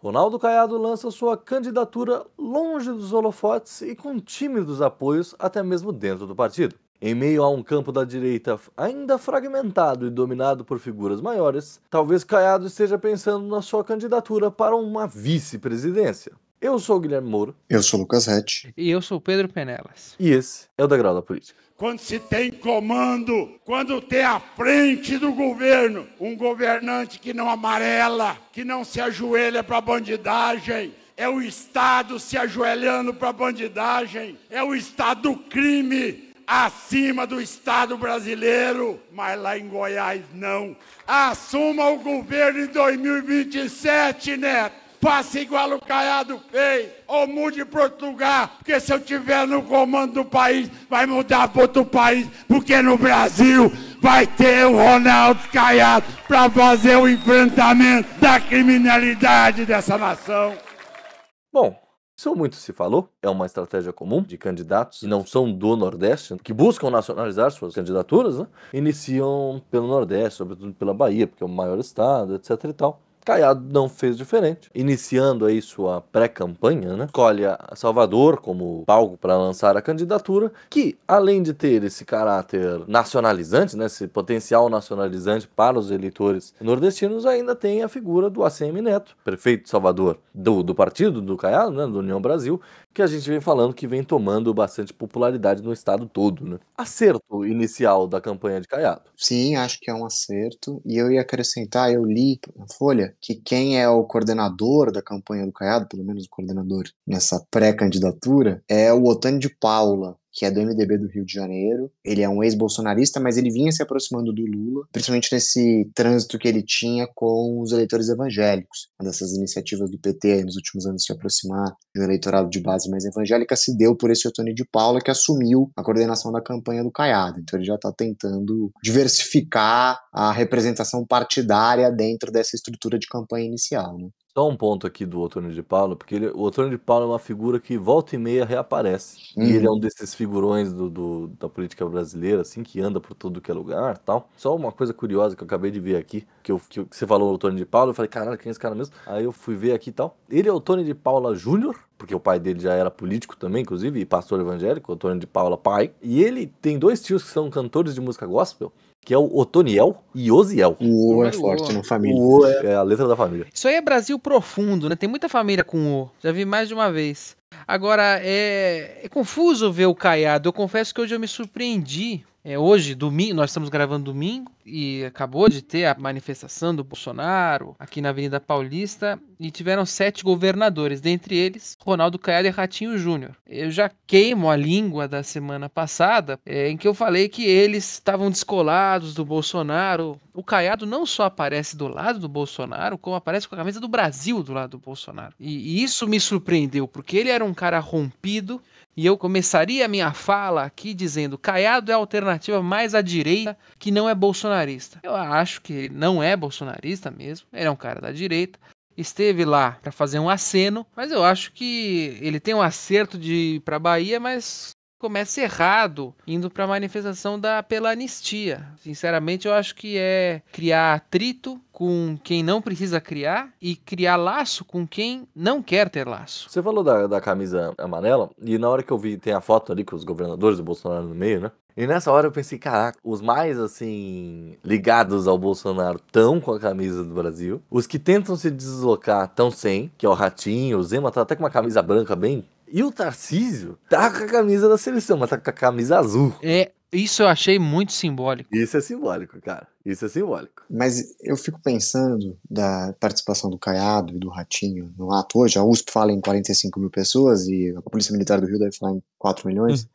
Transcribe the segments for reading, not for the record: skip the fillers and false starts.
Ronaldo Caiado lança sua candidatura longe dos holofotes e com tímidos apoios até mesmo dentro do partido. Em meio a um campo da direita ainda fragmentado e dominado por figuras maiores, talvez Caiado esteja pensando na sua candidatura para uma vice-presidência. Eu sou o Guilherme Moura. Eu sou o Lucas Retti. E eu sou o Pedro Penelas. E esse é o Degrau da Política. Quando se tem comando, quando tem à frente do governo um governante que não amarela, que não se ajoelha para bandidagem, é o Estado se ajoelhando para bandidagem, é o Estado do crime acima do Estado brasileiro, mas lá em Goiás não. Assuma o governo em 2027, Neto. Faça igual o Caiado fez, ou mude para outro lugar, porque se eu estiver no comando do país, vai mudar para outro país, porque no Brasil vai ter o Ronaldo Caiado para fazer o enfrentamento da criminalidade dessa nação. Bom, isso muito se falou, é uma estratégia comum de candidatos que não são do Nordeste, que buscam nacionalizar suas candidaturas, né? Iniciam pelo Nordeste, sobretudo pela Bahia, porque é o maior estado, etc e tal. Caiado não fez diferente, iniciando aí sua pré-campanha, né? Escolhe Salvador como palco para lançar a candidatura, que além de ter esse caráter nacionalizante, né, esse potencial nacionalizante para os eleitores nordestinos, ainda tem a figura do ACM Neto, prefeito de Salvador, do partido do Caiado, né, do União Brasil, que a gente vem falando que vem tomando bastante popularidade no estado todo, né? Acerto inicial da campanha de Caiado. Sim, acho que é um acerto. E eu ia acrescentar, eu li na Folha, que quem é o coordenador da campanha do Caiado, pelo menos o coordenador nessa pré-candidatura, é o Otânio de Paula, que é do MDB do Rio de Janeiro. Ele é um ex-bolsonarista, mas ele vinha se aproximando do Lula, principalmente nesse trânsito que ele tinha com os eleitores evangélicos. Uma dessas iniciativas do PT aí nos últimos anos se aproximar de um eleitorado de base mais evangélica se deu por esse Otânio de Paula, que assumiu a coordenação da campanha do Caiado. Então ele já está tentando diversificar a representação partidária dentro dessa estrutura de campanha inicial, né? Só um ponto aqui do Otônio de Paula, porque o Otônio de Paula é uma figura que volta e meia reaparece. E ele é um desses figurões da política brasileira, assim, que anda por tudo que é lugar e tal. Só uma coisa curiosa que eu acabei de ver aqui, que você falou Otônio de Paula, eu falei, caralho, quem é esse cara mesmo? Aí eu fui ver aqui e tal. Ele é Otônio de Paula Júnior, porque o pai dele já era político também, inclusive, e pastor evangélico, Otônio de Paula pai. E ele tem dois tios que são cantores de música gospel, que é o Otoniel e Osiel. O O é forte na família. O O é a letra da família. Isso aí é Brasil profundo, né? Tem muita família com O. Já vi mais de uma vez. Agora, é confuso ver o Caiado. Eu confesso que hoje eu me surpreendi. Hoje, domingo, nós estamos gravando domingo e acabou de ter a manifestação do Bolsonaro aqui na Avenida Paulista e tiveram 7 governadores, dentre eles Ronaldo Caiado e Ratinho Júnior. Eu já queimo a língua da semana passada em que eu falei que eles estavam descolados do Bolsonaro. O Caiado não só aparece do lado do Bolsonaro, como aparece com a camisa do Brasil do lado do Bolsonaro. E isso me surpreendeu, porque ele era um cara rompido. E eu começaria a minha fala aqui dizendo: Caiado é a alternativa mais à direita que não é bolsonarista. Eu acho que ele não é bolsonarista mesmo, ele é um cara da direita. Esteve lá para fazer um aceno, mas eu acho que ele tem um acerto de ir para a Bahia, mas começa errado, indo para a manifestação pela anistia. Sinceramente, eu acho que é criar atrito com quem não precisa criar e criar laço com quem não quer ter laço. Você falou da camisa amarela, e na hora que eu vi, tem a foto ali com os governadores do Bolsonaro no meio, né? E nessa hora eu pensei, caraca, os mais, assim, ligados ao Bolsonaro estão com a camisa do Brasil. Os que tentam se deslocar estão sem, que é o Ratinho, o Zema tá até com uma camisa branca bem. E o Tarcísio tá com a camisa da seleção, mas tá com a camisa azul. Isso eu achei muito simbólico. Isso é simbólico, cara. Isso é simbólico. Mas eu fico pensando da participação do Caiado e do Ratinho no ato hoje. A USP fala em 45 mil pessoas e a Polícia Militar do Rio deve falar em 4 milhões.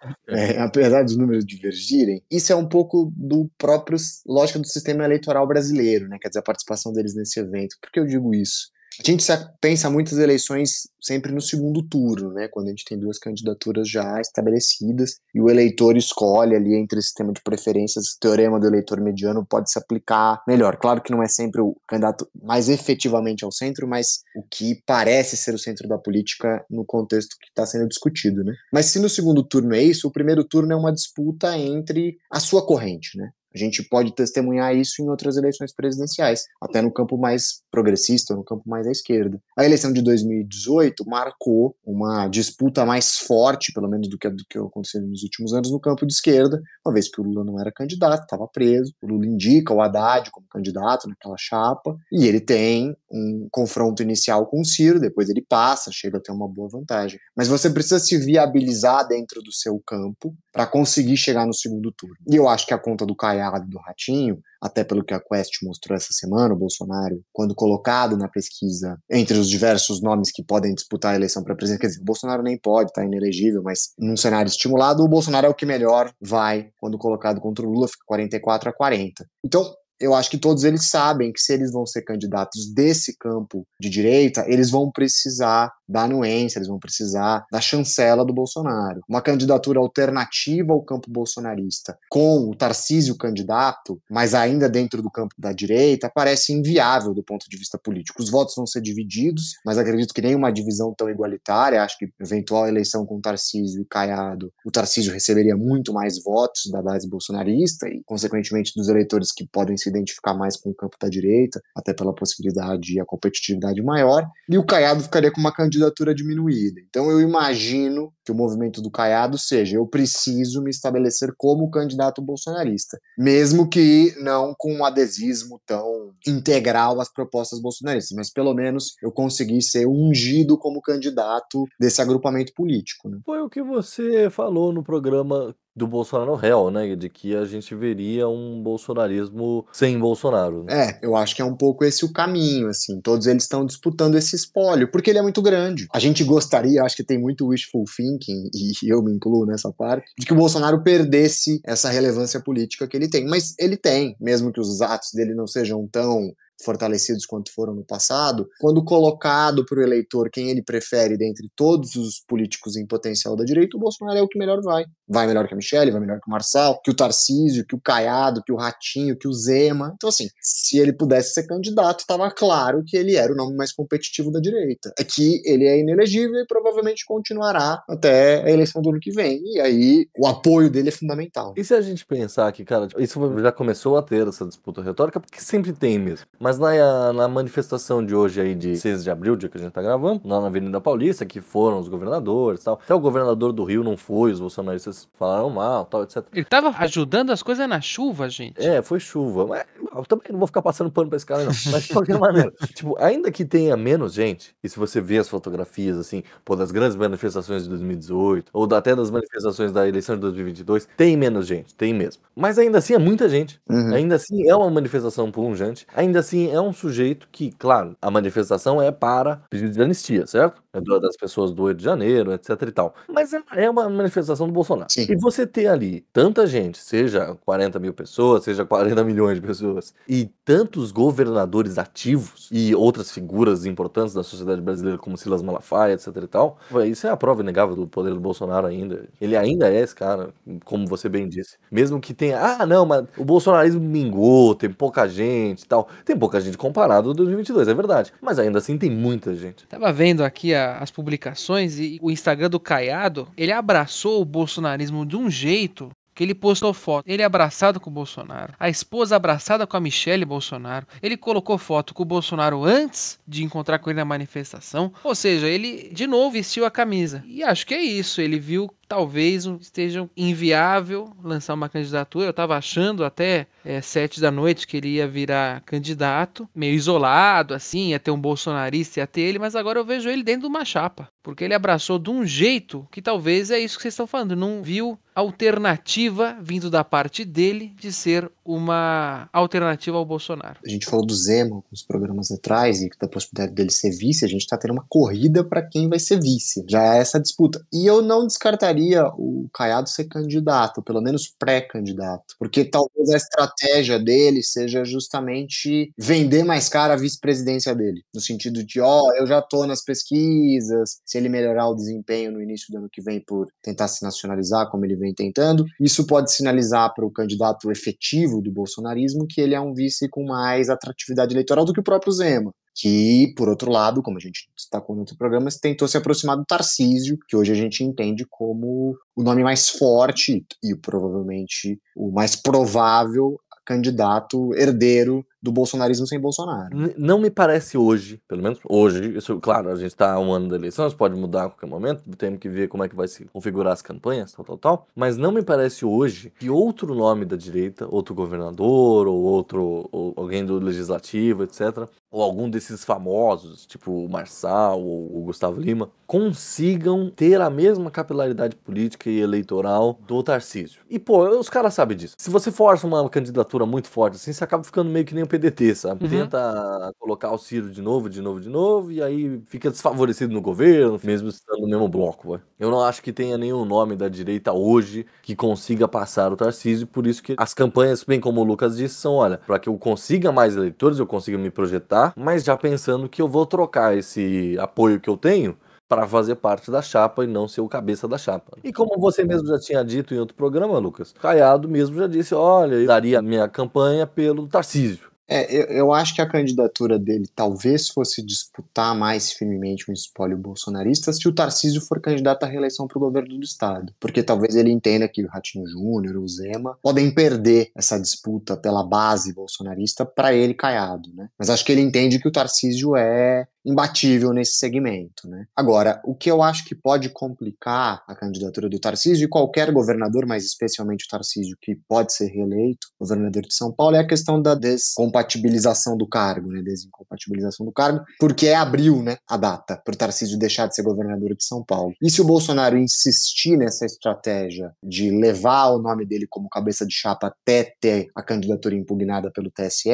Apesar dos números divergirem, isso é um pouco do próprio lógica do sistema eleitoral brasileiro, né? Quer dizer, a participação deles nesse evento. Por que eu digo isso? A gente pensa muitas eleições sempre no segundo turno, né, quando a gente tem duas candidaturas já estabelecidas e o eleitor escolhe ali entre esse sistema de preferências, o teorema do eleitor mediano pode se aplicar melhor. Claro que não é sempre o candidato mais efetivamente ao centro, mas o que parece ser o centro da política no contexto que está sendo discutido, né. Mas se no segundo turno é isso, o primeiro turno é uma disputa entre a sua corrente, né. A gente pode testemunhar isso em outras eleições presidenciais, até no campo mais progressista, no campo mais à esquerda. A eleição de 2018 marcou uma disputa mais forte, pelo menos do que aconteceu nos últimos anos, no campo de esquerda, uma vez que o Lula não era candidato, estava preso. O Lula indica o Haddad como candidato naquela chapa, e ele tem um confronto inicial com o Ciro, depois ele passa, chega a ter uma boa vantagem. Mas você precisa se viabilizar dentro do seu campo para conseguir chegar no segundo turno. E eu acho que a conta do Caiado e do Ratinho, até pelo que a Quest mostrou essa semana, o Bolsonaro, quando colocado na pesquisa entre os diversos nomes que podem disputar a eleição para presidente, quer dizer, o Bolsonaro nem pode, tá inelegível, mas num cenário estimulado, o Bolsonaro é o que melhor vai quando colocado contra o Lula, fica 44-40. Então, eu acho que todos eles sabem que se eles vão ser candidatos desse campo de direita, eles vão precisar da anuência, eles vão precisar da chancela do Bolsonaro. Uma candidatura alternativa ao campo bolsonarista, com o Tarcísio candidato, mas ainda dentro do campo da direita, parece inviável do ponto de vista político. Os votos vão ser divididos, mas acredito que nem uma divisão tão igualitária. Acho que eventual eleição com Tarcísio e Caiado, o Tarcísio receberia muito mais votos da base bolsonarista e, consequentemente, dos eleitores que podem se identificar mais com o campo da direita, até pela possibilidade e a competitividade maior, e o Caiado ficaria com uma candidatura diminuída. Então eu imagino que o movimento do Caiado seja: eu preciso me estabelecer como candidato bolsonarista, mesmo que não com um adesismo tão integral às propostas bolsonaristas, mas pelo menos eu consegui ser ungido como candidato desse agrupamento político, né? Foi o que você falou no programa do Bolsonaro Real, né? De que a gente veria um bolsonarismo sem Bolsonaro. Né? Eu acho que é um pouco esse o caminho, assim. Todos eles estão disputando esse espólio, porque ele é muito grande. A gente gostaria, acho que tem muito wishful thinking, e eu me incluo nessa parte, de que o Bolsonaro perdesse essa relevância política que ele tem. Mas ele tem, mesmo que os atos dele não sejam tão fortalecidos quanto foram no passado, quando colocado para o eleitor quem ele prefere dentre todos os políticos em potencial da direita, o Bolsonaro é o que melhor vai. Vai melhor que a Michelle, vai melhor que o Marçal, que o Tarcísio, que o Caiado, que o Ratinho, que o Zema. Então, assim, se ele pudesse ser candidato, estava claro que ele era o nome mais competitivo da direita. É que ele é inelegível e provavelmente continuará até a eleição do ano que vem. E aí, o apoio dele é fundamental. E se a gente pensar que, cara, isso já começou a ter essa disputa retórica, porque sempre tem mesmo. Mas na manifestação de hoje aí, de 6 de abril, dia que a gente tá gravando, lá na Avenida Paulista, que foram os governadores e tal. Até o governador do Rio não foi, os bolsonaristas falaram mal, tal, etc. Ele tava ajudando as coisas na chuva, gente. Foi chuva. Mas eu também não vou ficar passando pano pra esse cara, não. Mas de qualquer maneira, tipo, ainda que tenha menos gente, e se você vê as fotografias, assim, das grandes manifestações de 2018, ou até das manifestações da eleição de 2022, tem menos gente, tem mesmo. Mas ainda assim é muita gente. Ainda assim é uma manifestação pungente. Ainda assim é um sujeito que, claro, a manifestação é para pedido de anistia, certo? É das pessoas do 8 de janeiro, etc e tal. Mas é uma manifestação do Bolsonaro. Sim. E você ter ali tanta gente, seja 40 mil pessoas, seja 40 milhões de pessoas, e tantos governadores ativos e outras figuras importantes da sociedade brasileira, como Silas Malafaia, etc e tal, isso é a prova inegável do poder do Bolsonaro ainda. Ele ainda é esse cara, como você bem disse. Mesmo que tenha, não, mas o bolsonarismo mingou, tem pouca gente e tal. Tem pouca gente comparado ao 2022, é verdade. Mas ainda assim tem muita gente. Tava vendo aqui as publicações e o Instagram do Caiado, ele abraçou o bolsonarismo de um jeito que ele postou foto, ele abraçado com o Bolsonaro, a esposa abraçada com a Michelle Bolsonaro, ele colocou foto com o Bolsonaro antes de encontrar com ele na manifestação, ou seja, ele de novo vestiu a camisa. E acho que é isso, ele viu talvez esteja inviável lançar uma candidatura. Eu estava achando até 7 da noite que ele ia virar candidato, meio isolado, assim, ia ter um bolsonarista, ia ter ele, mas agora eu vejo ele dentro de uma chapa, porque ele abraçou de um jeito que talvez é isso que vocês estão falando, não viu alternativa vindo da parte dele de ser uma alternativa ao Bolsonaro. A gente falou do Zema alguns programas atrás e da possibilidade dele ser vice. A gente está tendo uma corrida para quem vai ser vice, já é essa disputa. E eu não descartaria o Caiado ser candidato, pelo menos pré-candidato, porque talvez a estratégia dele seja justamente vender mais cara a vice-presidência dele, no sentido de, eu já tô nas pesquisas, se ele melhorar o desempenho no início do ano que vem por tentar se nacionalizar, como ele vem tentando, isso pode sinalizar para o candidato efetivo do bolsonarismo que ele é um vice com mais atratividade eleitoral do que o próprio Zema, que, por outro lado, como a gente destacou no outro programa, tentou se aproximar do Tarcísio, que hoje a gente entende como o nome mais forte e provavelmente o mais provável candidato herdeiro do bolsonarismo sem Bolsonaro. Não me parece hoje, pelo menos hoje, isso, claro, a gente está a um ano da eleição, isso pode mudar a qualquer momento, temos que ver como é que vai se configurar as campanhas, tal, mas não me parece hoje que outro nome da direita, outro governador, ou alguém do legislativo, etc., ou algum desses famosos, tipo o Marçal ou o Gustavo Lima, consigam ter a mesma capilaridade política e eleitoral do Tarcísio. E, pô, os caras sabem disso. Se você força uma candidatura muito forte assim, você acaba ficando meio que nem o PDT, sabe? Tenta colocar o Ciro de novo, e aí fica desfavorecido no governo, mesmo estando no mesmo bloco, vai. Eu não acho que tenha nenhum nome da direita hoje que consiga passar o Tarcísio, por isso que as campanhas, bem como o Lucas disse, são, olha, para que eu consiga mais eleitores, eu consiga me projetar, mas já pensando que eu vou trocar esse apoio que eu tenho para fazer parte da chapa e não ser o cabeça da chapa. E como você mesmo já tinha dito em outro programa, Lucas, Caiado mesmo já disse, olha, eu daria minha campanha pelo Tarcísio. Eu acho que a candidatura dele talvez fosse disputar mais firmemente um espólio bolsonarista se o Tarcísio for candidato à reeleição para o governo do estado. Porque talvez ele entenda que o Ratinho Júnior, o Zema, podem perder essa disputa pela base bolsonarista para ele, Caiado, né? Mas acho que ele entende que o Tarcísio é imbatível nesse segmento, né? Agora, o que eu acho que pode complicar a candidatura do Tarcísio e qualquer governador, mas especialmente o Tarcísio, que pode ser reeleito, governador de São Paulo, é a questão da descompatibilização do cargo, né? Desincompatibilização do cargo, porque é abril, né? A data para o Tarcísio deixar de ser governador de São Paulo. E se o Bolsonaro insistir nessa estratégia de levar o nome dele como cabeça de chapa até ter a candidatura impugnada pelo TSE,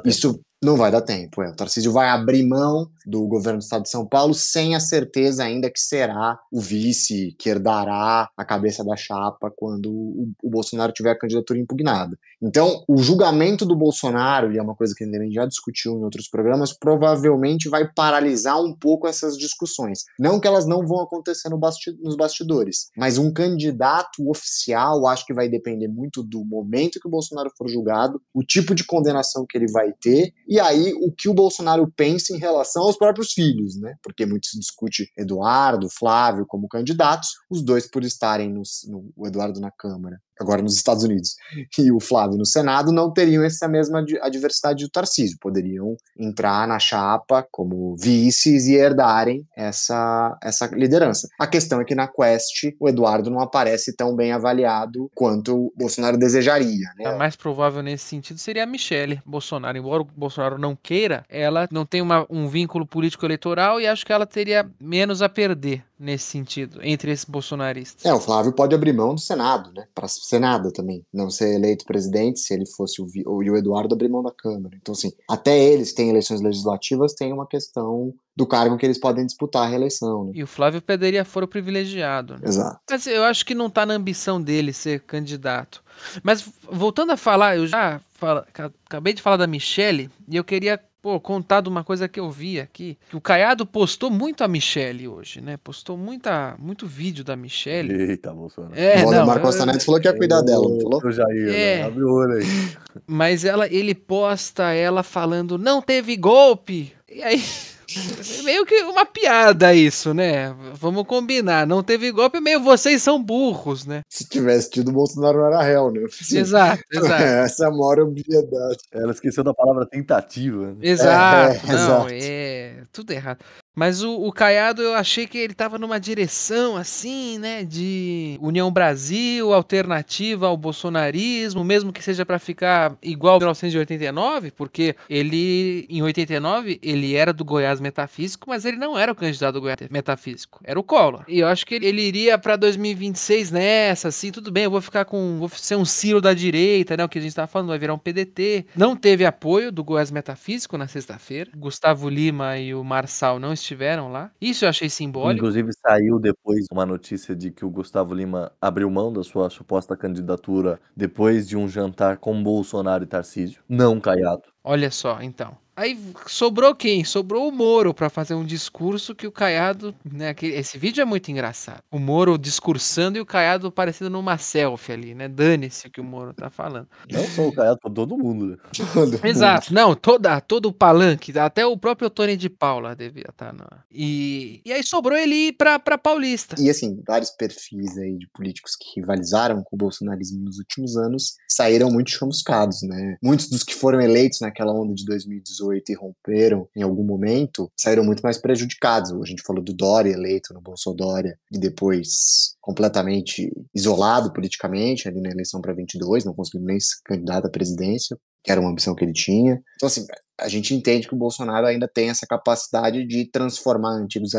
isso não vai dar tempo. O Tarcísio vai abrir mão do governo do estado de São Paulo sem a certeza ainda que será o vice que herdará a cabeça da chapa quando o Bolsonaro tiver a candidatura impugnada. Então, o julgamento do Bolsonaro, e é uma coisa que a gente já discutiu em outros programas, provavelmente vai paralisar um pouco essas discussões. Não que elas não vão acontecer nos bastidores, mas um candidato oficial, acho que vai depender muito do momento que o Bolsonaro for julgado, o tipo de condenação que ele vai ter, e aí o que o Bolsonaro pensa em relação aos próprios filhos, né? Porque muito se discute Eduardo, Flávio como candidatos, os dois por estarem o Eduardo na Câmara, agora nos Estados Unidos, e o Flávio no Senado, não teriam essa mesma adversidade do Tarcísio, poderiam entrar na chapa como vices e herdarem essa liderança. A questão é que na Quest o Eduardo não aparece tão bem avaliado quanto o Bolsonaro desejaria, né? A mais provável nesse sentido seria a Michelle Bolsonaro, embora o Bolsonaro não queira, ela não tem um vínculo político eleitoral e acho que ela teria menos a perder nesse sentido, entre esses bolsonaristas. O Flávio pode abrir mão do Senado, né? Para Senado também. Não ser eleito presidente, se ele fosse e o Eduardo abrir mão da Câmara. Então, assim, até eles têm eleições legislativas, tem uma questão do cargo que eles podem disputar a reeleição, né? E o Flávio perderia foro privilegiado, né? Exato. Mas eu acho que não está na ambição dele ser candidato. Mas voltando a falar, eu já acabei de falar da Michelle e eu queria contar de uma coisa que eu vi aqui, que o Caiado postou muito a Michelle hoje, né? Postou muito vídeo da Michelle. Eita, Bolsonaro. O Valdemar Costa Neto falou que ia cuidar dela, não falou? Eu já ia, abre o olho aí. Mas ele posta ela falando, não teve golpe. E aí... meio que uma piada isso, né? Vamos combinar. Não teve golpe, meio vocês são burros, né? Se tivesse tido, o Bolsonaro não era réu, né? Assim, exato. Essa é a maior obviedade. Ela esqueceu da palavra tentativa. Né? Exato. Não, exato. tudo errado. Mas o Caiado, eu achei que ele tava numa direção, assim, né, de União Brasil, alternativa ao bolsonarismo, mesmo que seja para ficar igual 1989, porque em 89, ele era do Goiás Metafísico, mas ele não era o candidato do Goiás Metafísico, era o Collor. E eu acho que ele iria para 2026 nessa, assim, tudo bem, eu vou ser um Ciro da direita, né, o que a gente tava falando, vai virar um PDT. Não teve apoio do Goiás Metafísico na sexta-feira, Gustavo Lima e o Marçal não estiveram lá. Isso eu achei simbólico. Inclusive saiu depois uma notícia de que o Gustavo Lima abriu mão da sua suposta candidatura depois de um jantar com Bolsonaro e Tarcísio. Não Caiado. Olha só, então. Aí sobrou quem? Sobrou o Moro pra fazer um discurso que o Caiado, né? Esse vídeo é muito engraçado. O Moro discursando e o Caiado parecendo numa selfie ali, né? Dane-se o que o Moro tá falando. Não só o Caiado, pra todo mundo, né? Todo mundo. Exato, não, todo o palanque, até o próprio Tony de Paula devia estar E aí sobrou ele ir pra Paulista. E assim, vários perfis aí de políticos que rivalizaram com o bolsonarismo nos últimos anos saíram muito chamuscados, né? Muitos dos que foram eleitos naquela onda de 2018 e romperam em algum momento, saíram muito mais prejudicados. A gente falou do Dória eleito no Bolsodória e depois completamente isolado politicamente ali na eleição para 22, não conseguiu nem ser candidato à presidência, que era uma ambição que ele tinha. Então assim, a gente entende que o Bolsonaro ainda tem essa capacidade de transformar antigos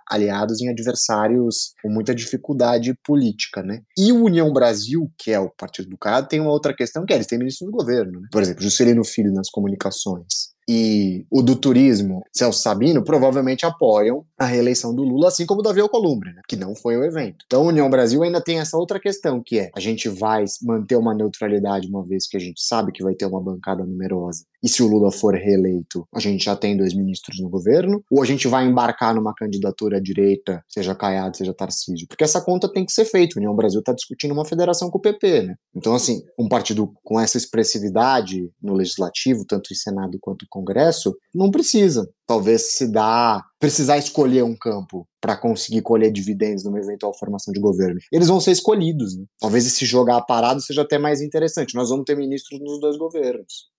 aliados em adversários com muita dificuldade política, né? E o União Brasil, que é o partido do Caiado, tem uma outra questão que é, eles têm ministro do governo, né? Por exemplo, Juscelino Filho nas comunicações e o do turismo, Celso Sabino, provavelmente apoiam a reeleição do Lula, assim como o Davi Alcolumbre, né? Que não foi o evento. Então, a União Brasil ainda tem essa outra questão, que é, a gente vai manter uma neutralidade uma vez que a gente sabe que vai ter uma bancada numerosa. E se o Lula for reeleito, a gente já tem 2 ministros no governo? Ou a gente vai embarcar numa candidatura à direita, seja Caiado, seja Tarcísio? Porque essa conta tem que ser feita. A União Brasil está discutindo uma federação com o PP, né? Então, assim, um partido com essa expressividade no legislativo, tanto em Senado quanto Congresso, não precisa. Talvez precisar escolher um campo para conseguir colher dividendos numa eventual formação de governo. Eles vão ser escolhidos, né? Talvez esse jogar parado seja até mais interessante. Nós vamos ter ministros nos 2 governos.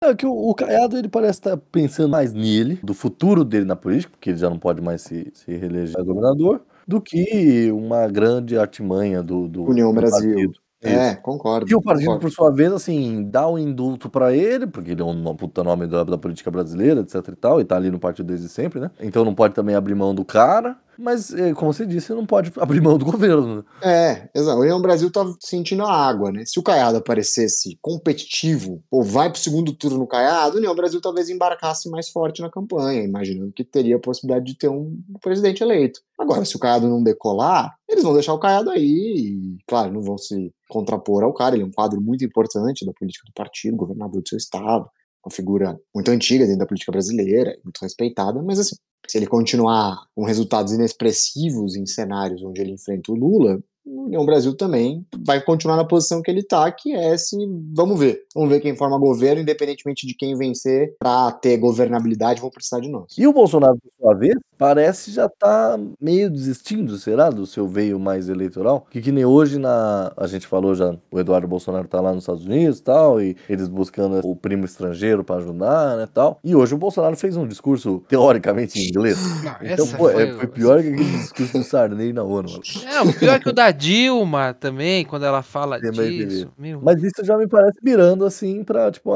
É que o Caiado, ele parece estar pensando mais nele, do futuro dele na política, porque ele já não pode mais se reeleger governador, do que uma grande artimanha do União Brasil. partido. É, Isso. concordo. E o partido, concordo. por sua vez, assim, dá um indulto pra ele, porque ele é um puta nome da política brasileira, etc e tal, e tá ali no partido desde sempre, né? Então não pode também abrir mão do cara, mas, como você disse, não pode abrir mão do governo, né? É, exato. O União Brasil tá sentindo a água, né? Se o Caiado aparecesse competitivo, ou vai pro segundo turno no Caiado, o União Brasil talvez embarcasse mais forte na campanha, imaginando que teria a possibilidade de ter um presidente eleito. Agora, se o Caiado não decolar, eles vão deixar o Caiado aí, e, claro, não vão se contrapor ao cara, ele é um quadro muito importante da política do partido, governador do seu estado, uma figura muito antiga dentro da política brasileira, muito respeitada, mas assim, se ele continuar com resultados inexpressivos em cenários onde ele enfrenta o Lula, o União Brasil também vai continuar na posição que ele está, que é vamos ver quem forma governo, independentemente de quem vencer, para ter governabilidade, vão precisar de nós. E o Bolsonaro, por sua vez, parece já tá meio desistindo, será, do seu veio mais eleitoral? Que nem hoje a gente falou já, o Eduardo Bolsonaro tá lá nos Estados Unidos e tal, e eles buscando o primo estrangeiro para ajudar, né, tal. E hoje o Bolsonaro fez um discurso teoricamente em inglês. Não, Então, essa pô, foi foi pior que aquele discurso do Sarney na ONU. Mano. Não, pior que o da Dilma também, quando ela fala Também disso. teve. Meu Mas isso já me parece mirando assim pra, tipo,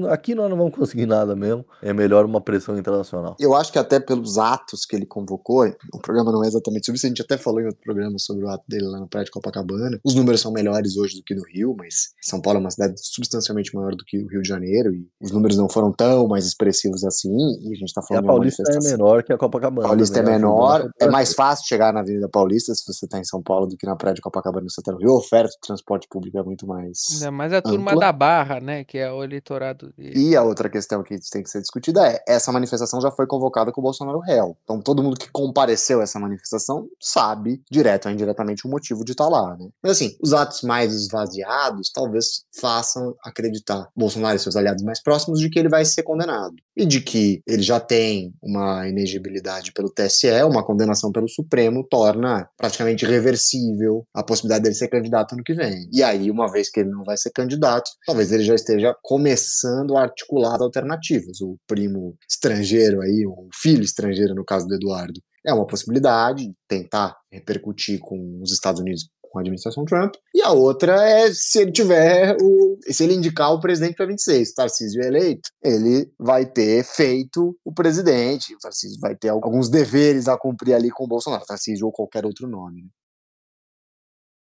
aqui nós não vamos conseguir nada mesmo. É melhor uma pressão internacional. Eu acho que até pelos atos que ele convocou, o programa não é exatamente sobre isso, a gente até falou em outro programa sobre o ato dele lá na Praia de Copacabana. Os números são melhores hoje do que no Rio, mas São Paulo é uma cidade substancialmente maior do que o Rio de Janeiro, e os números não foram tão mais expressivos assim, e a gente tá E a falando de uma Paulista é manifestação. menor que a Copacabana. Paulista é também, ajuda na menor, é fotografia. mais fácil chegar na Avenida Paulista se você tá em São Paulo do que na Praia de Copacabana se você tá no Rio. A oferta de transporte público é muito mais Ainda mais a turma ampla. da Barra, né? Que é o eleitorado dele. E a outra questão que tem que ser discutida é, essa manifestação já foi convocada com o Bolsonaro réu. Então todo mundo que compareceu a essa manifestação sabe, direto ou indiretamente, o motivo de estar lá, né? Mas assim, os atos mais esvaziados talvez façam acreditar Bolsonaro e seus aliados mais próximos de que ele vai ser condenado. E de que ele já tem uma inegibilidade pelo TSE, uma condenação pelo Supremo, torna praticamente irreversível a possibilidade dele ser candidato ano que vem. E aí, uma vez que ele não vai ser candidato, talvez ele já esteja começando a articular as alternativas. O primo estrangeiro aí, o filho estrangeiro no caso do Eduardo, é uma possibilidade, tentar repercutir com os Estados Unidos com a administração Trump, e a outra é se ele indicar o presidente para 26, o Tarcísio é eleito, ele vai ter feito o presidente, o Tarcísio vai ter alguns deveres a cumprir ali com o Bolsonaro, Tarcísio ou qualquer outro nome. Né?